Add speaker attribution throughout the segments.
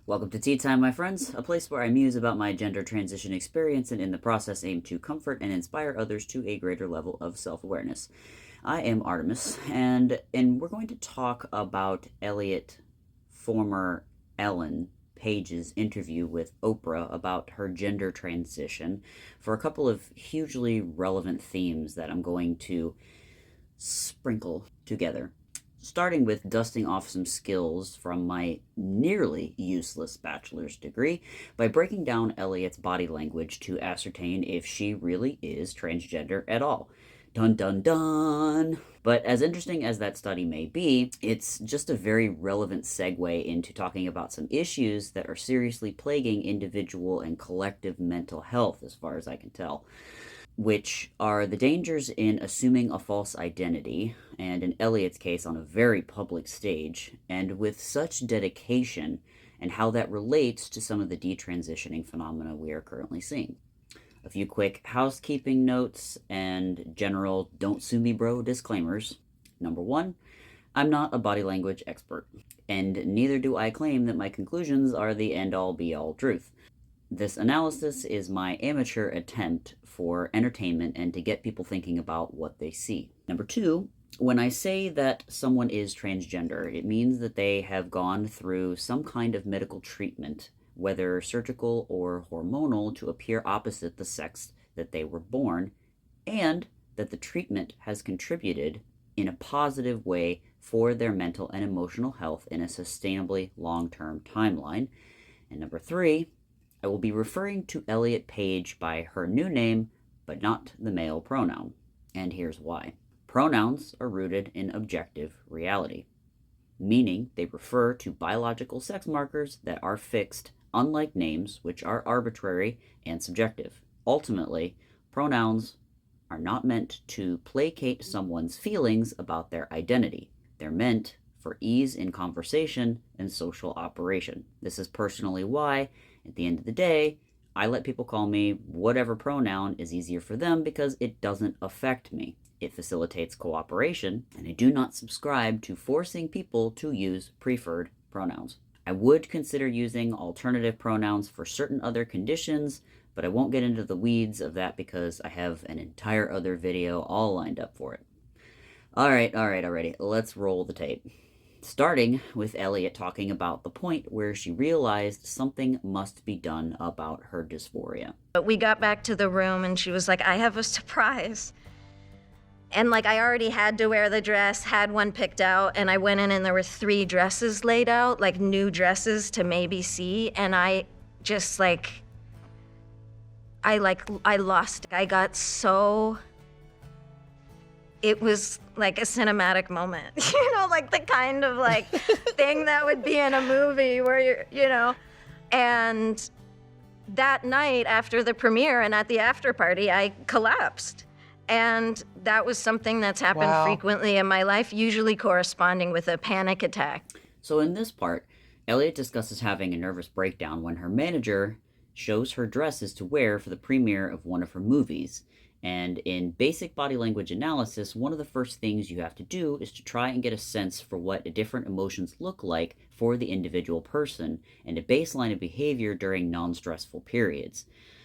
Speaker 1: Welcome to Tea Time, my friends, a place where I muse about my gender transition experience and in the process aim to comfort and inspire others to a greater level of self-awareness. I am Artemis, and we're going to talk about Elliot, former Ellen Page's interview with Oprah about her gender transition for a couple of hugely relevant themes that I'm going to sprinkle together. Starting with dusting off some skills from my nearly useless bachelor's degree by breaking down Elliot's body language to ascertain if she really is transgender at all. Dun dun dun! But as interesting as that study may be, it's just a very relevant segue into talking about some issues that are seriously plaguing individual and collective mental health, as far as I can tell, which are the dangers in assuming a false identity, and in Elliot's case on a very public stage, and with such dedication, and how that relates to some of the detransitioning phenomena we are currently seeing. A few quick housekeeping notes and general don't sue me bro disclaimers. Number one, I'm not a body language expert, and neither do I claim that my conclusions are the end-all be-all truth. This analysis is my amateur attempt for entertainment and to get people thinking about what they see. Number two, when I say that someone is transgender, it means that they have gone through some kind of medical treatment, whether surgical or hormonal, to appear opposite the sex that they were born, and that the treatment has contributed in a positive way for their mental and emotional health in a sustainably long-term timeline. And number three, I will be referring to Elliot Page by her new name, but not the male pronoun. And here's why. Pronouns are rooted in objective reality, meaning they refer to biological sex markers that are fixed, unlike names, which are arbitrary and subjective. Ultimately, pronouns are not meant to placate someone's feelings about their identity. They're meant for ease in conversation and social operation. This is personally why, at the end of the day, I let people call me whatever pronoun is easier for them because it doesn't affect me. It facilitates cooperation, and I do not subscribe to forcing people to use preferred pronouns. I would consider using alternative pronouns for certain other conditions, but I won't get into the weeds of that because I have an entire other video all lined up for it. Alrighty, let's roll the tape. Starting with Elliot talking about the point where she realized something must be done about her dysphoria.
Speaker 2: But we got back to the room and she was like, I have a surprise. And I already had to wear the dress, had one picked out, and I went in and there were 3 dresses laid out, new dresses to maybe see. And I just I lost it. I got so, it was like a cinematic moment, the kind of thing that would be in a movie where and that night after the premiere and at the after party, I collapsed. And that was something that's happened frequently in my life, usually corresponding with a panic attack.
Speaker 1: So in this part, Elliot discusses having a nervous breakdown when her manager shows her dresses to wear for the premiere of one of her movies. And in basic body language analysis, one of the first things you have to do is to try and get a sense for what different emotions look like for the individual person and a baseline of behavior during non-stressful periods,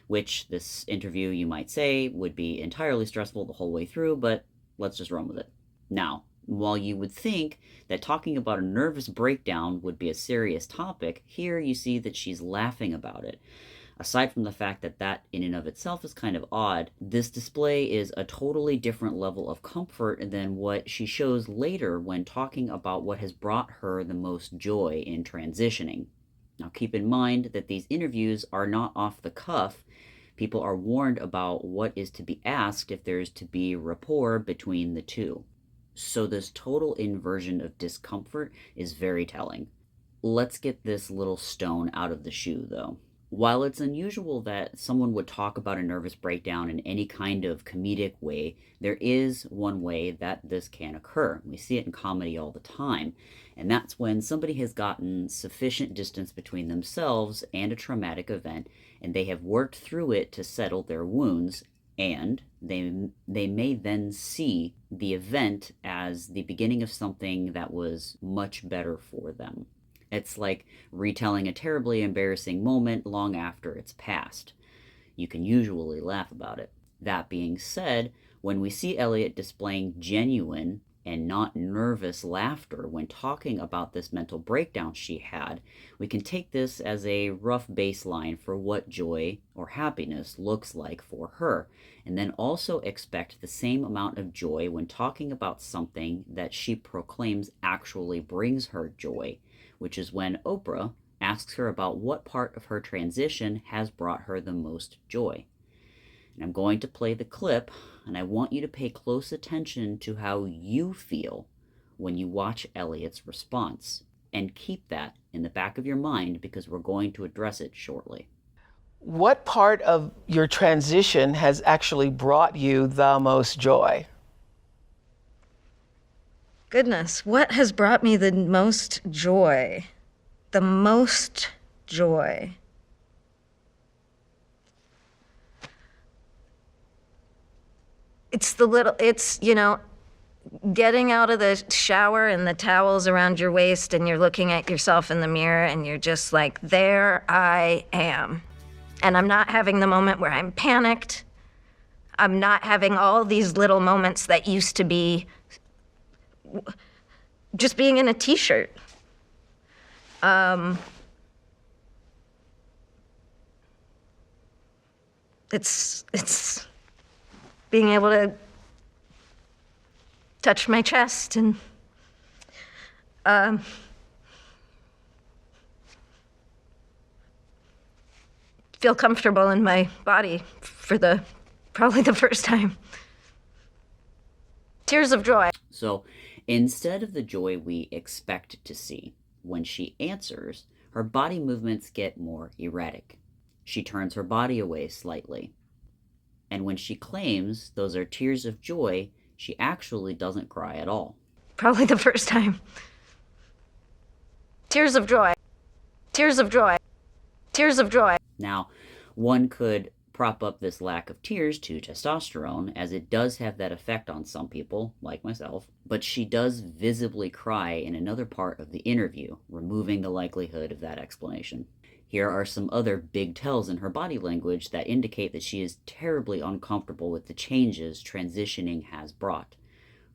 Speaker 1: which this interview, you might say, would be entirely stressful the whole way through, but let's just run with it. Now, while you would think that talking about a nervous breakdown would be a serious topic, here you see that she's laughing about it. Aside from the fact that that in and of itself is kind of odd, this display is a totally different level of comfort than what she shows later when talking about what has brought her the most joy in transitioning. Now keep in mind that these interviews are not off the cuff. People are warned about what is to be asked if there's to be rapport between the two. So this total inversion of discomfort is very telling. Let's get this little stone out of the shoe, though. While it's unusual that someone would talk about a nervous breakdown in any kind of comedic way, there is one way that this can occur. We see it in comedy all the time, and that's when somebody has gotten sufficient distance between themselves and a traumatic event, and they have worked through it to settle their wounds, and they may then see the event as the beginning of something that was much better for them. It's like retelling a terribly embarrassing moment long after it's passed. You can usually laugh about it. That being said, when we see Elliot displaying genuine and not nervous laughter when talking about this mental breakdown she had, we can take this as a rough baseline for what joy or happiness looks like for her, and then also expect the same amount of joy when talking about something that she proclaims actually brings her joy, which is when Oprah asks her about what part of her transition has brought her the most joy. And I'm going to play the clip, and I want you to pay close attention to how you feel when you watch Elliot's response. And keep that in the back of your mind because we're going to address it shortly.
Speaker 3: What part of your transition has actually brought you the most joy?
Speaker 2: Goodness, what has brought me the most joy? The most joy. It's, getting out of the shower and the towel's around your waist and you're looking at yourself in the mirror and you're just like, there I am. And I'm not having the moment where I'm panicked. I'm not having all these little moments that used to be just being in a t-shirt. It's being able to touch my chest and feel comfortable in my body for probably the first time. Tears of joy.
Speaker 1: So instead of the joy we expect to see, when she answers, her body movements get more erratic. She turns her body away slightly. And when she claims those are tears of joy, she actually doesn't cry at all.
Speaker 2: Probably the first time. Tears of joy. Tears of joy. Tears of joy.
Speaker 1: Now, one could prop up this lack of tears to testosterone, as it does have that effect on some people, like myself, but she does visibly cry in another part of the interview, removing the likelihood of that explanation. Here are some other big tells in her body language that indicate that she is terribly uncomfortable with the changes transitioning has brought.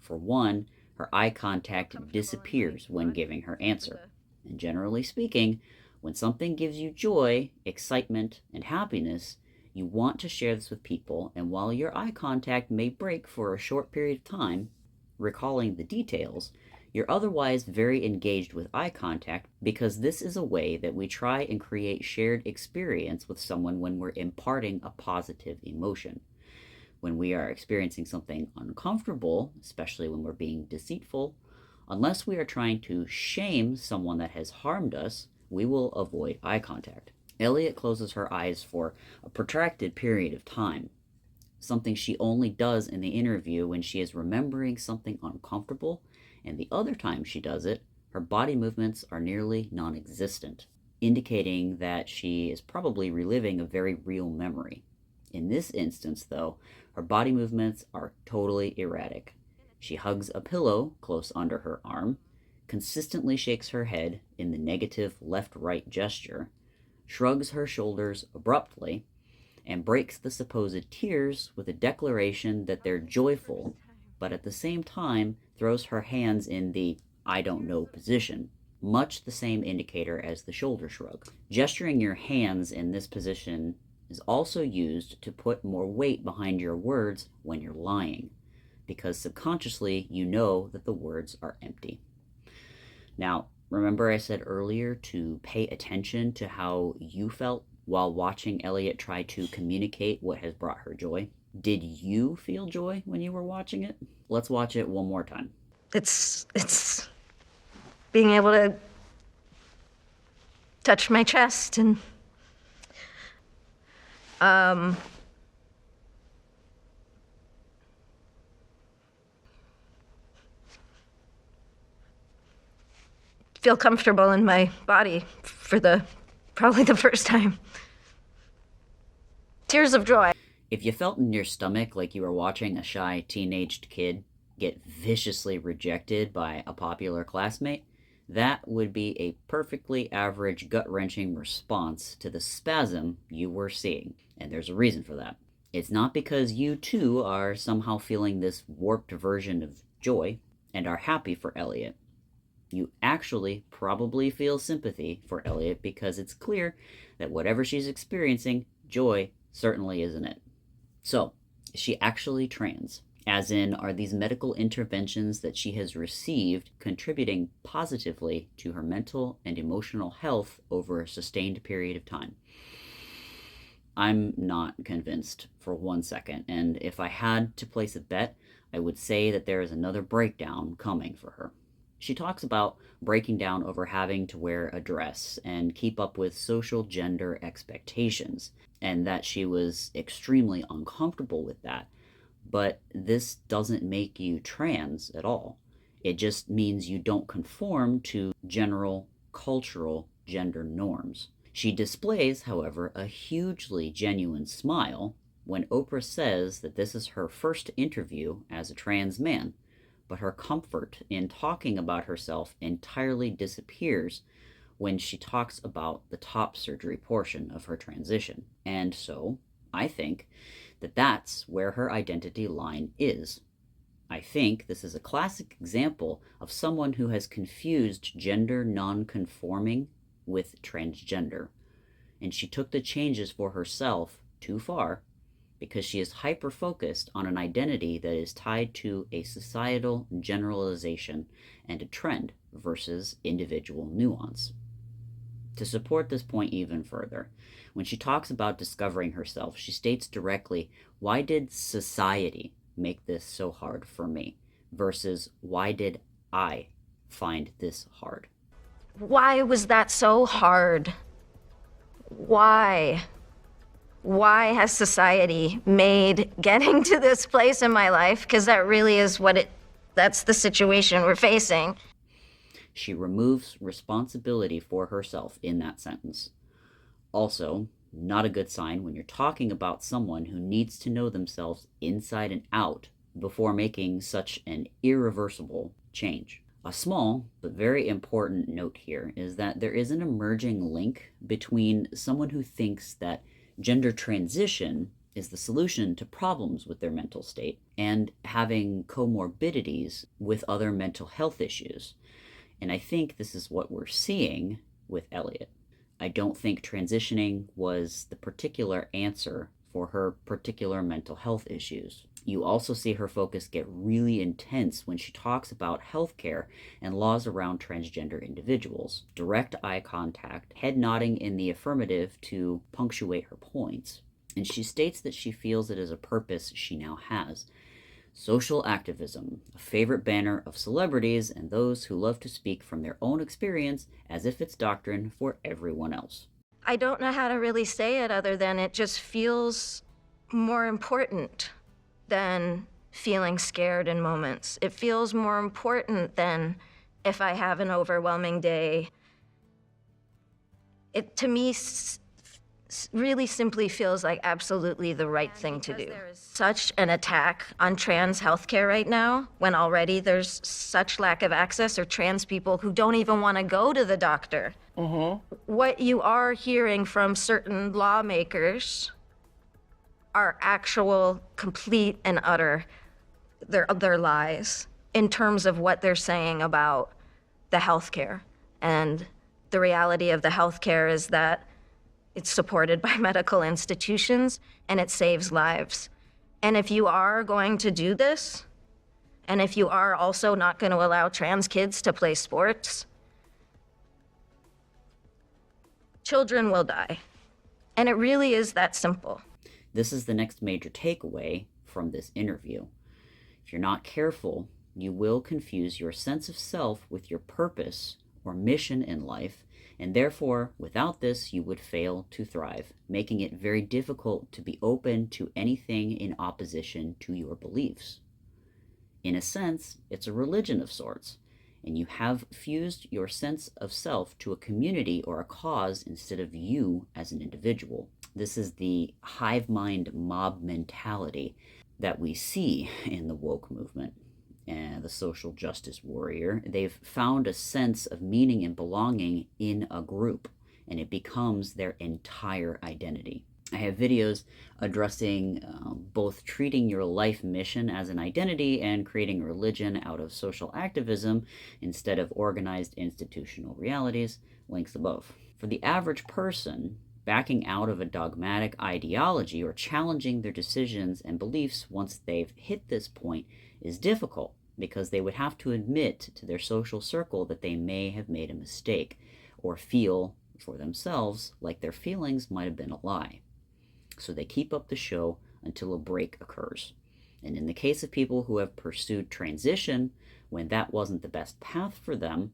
Speaker 1: For one, her eye contact disappears when giving her answer. And generally speaking, when something gives you joy, excitement, and happiness, you want to share this with people, and while your eye contact may break for a short period of time, recalling the details, you're otherwise very engaged with eye contact because this is a way that we try and create shared experience with someone when we're imparting a positive emotion. When we are experiencing something uncomfortable, especially when we're being deceitful, unless we are trying to shame someone that has harmed us, we will avoid eye contact. Elliot closes her eyes for a protracted period of time, something she only does in the interview when she is remembering something uncomfortable, and the other time she does it, her body movements are nearly non-existent, indicating that she is probably reliving a very real memory. In this instance, though, her body movements are totally erratic. She hugs a pillow close under her arm, consistently shakes her head in the negative left-right gesture, shrugs her shoulders abruptly, and breaks the supposed tears with a declaration that they're joyful, but at the same time throws her hands in the I don't know position, much the same indicator as the shoulder shrug. Gesturing your hands in this position is also used to put more weight behind your words when you're lying, because subconsciously you know that the words are empty. Now, remember I said earlier to pay attention to how you felt while watching Elliot try to communicate what has brought her joy? Did you feel joy when you were watching it? Let's watch it one more time.
Speaker 2: It's being able to touch my chest and feel comfortable in my body for probably the first time. Tears of joy.
Speaker 1: If you felt in your stomach like you were watching a shy teenaged kid get viciously rejected by a popular classmate, That would be a perfectly average gut-wrenching response to the spasm you were seeing, and there's a reason for that. It's not because you too are somehow feeling this warped version of joy and are happy for Elliot. You actually probably feel sympathy for Elliot because it's clear that whatever she's experiencing, joy certainly isn't it. So, is she actually trans? As in, are these medical interventions that she has received contributing positively to her mental and emotional health over a sustained period of time? I'm not convinced for 1 second, and if I had to place a bet, I would say that there is another breakdown coming for her. She talks about breaking down over having to wear a dress and keep up with social gender expectations, and that she was extremely uncomfortable with that. But this doesn't make you trans at all. It just means you don't conform to general cultural gender norms. She displays, however, a hugely genuine smile when Oprah says that this is her first interview as a trans man, but her comfort in talking about herself entirely disappears when she talks about the top surgery portion of her transition. And so, I think that that's where her identity line is. I think this is a classic example of someone who has confused gender non-conforming with transgender, and she took the changes for herself too far because she is hyper-focused on an identity that is tied to a societal generalization and a trend versus individual nuance. To support this point even further, when she talks about discovering herself, she states directly, why did society make this so hard for me? Versus, why did I find this hard?
Speaker 2: Why was that so hard? Why? Why has society made getting to this place in my life? Because that really is that's the situation we're facing.
Speaker 1: She removes responsibility for herself in that sentence. Also, not a good sign when you're talking about someone who needs to know themselves inside and out before making such an irreversible change. A small but very important note here is that there is an emerging link between someone who thinks that gender transition is the solution to problems with their mental state and having comorbidities with other mental health issues. And I think this is what we're seeing with Elliot. I don't think transitioning was the particular answer for her particular mental health issues. You also see her focus get really intense when she talks about healthcare and laws around transgender individuals. Direct eye contact, head nodding in the affirmative to punctuate her points. And she states that she feels it is a purpose she now has. Social activism, a favorite banner of celebrities and those who love to speak from their own experience as if it's doctrine for everyone else.
Speaker 2: I don't know how to really say it other than it just feels more important than feeling scared in moments. It feels more important than if I have an overwhelming day. It, to me, really simply feels like absolutely the right thing to do. There is such an attack on trans healthcare right now, when already there's such lack of access, or trans people who don't even want to go to the doctor. Mm-hmm. What you are hearing from certain lawmakers are actual, complete and utter, they're lies in terms of what they're saying about the healthcare. And the reality of the healthcare is that it's supported by medical institutions, and it saves lives. And if you are going to do this, and if you are also not going to allow trans kids to play sports, children will die. And it really is that simple.
Speaker 1: This is the next major takeaway from this interview. If you're not careful, you will confuse your sense of self with your purpose or mission in life, and therefore, without this, you would fail to thrive, making it very difficult to be open to anything in opposition to your beliefs. In a sense, it's a religion of sorts, and you have fused your sense of self to a community or a cause instead of you as an individual. This is the hive mind mob mentality that we see in the woke movement. and the social justice warrior. They've found a sense of meaning and belonging in a group, and it becomes their entire identity. I have videos addressing both treating your life mission as an identity and creating a religion out of social activism instead of organized institutional realities, links above. For the average person, backing out of a dogmatic ideology or challenging their decisions and beliefs once they've hit this point is difficult, because they would have to admit to their social circle that they may have made a mistake, or feel for themselves like their feelings might have been a lie. So they keep up the show until a break occurs. And in the case of people who have pursued transition when that wasn't the best path for them,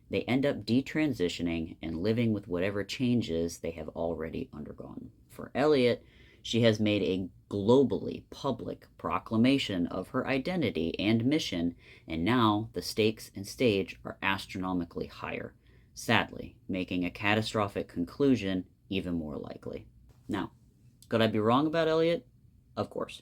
Speaker 1: they end up detransitioning and living with whatever changes they have already undergone. For Elliot, she has made a globally public proclamation of her identity and mission, and now the stakes and stage are astronomically higher, sadly, making a catastrophic conclusion even more likely. Now, could I be wrong about Elliot? Of course.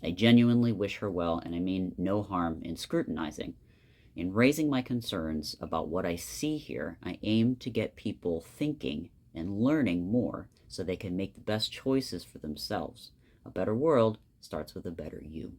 Speaker 1: I genuinely wish her well, and I mean no harm in scrutinizing. In raising my concerns about what I see here, I aim to get people thinking and learning more so they can make the best choices for themselves. A better world starts with a better you.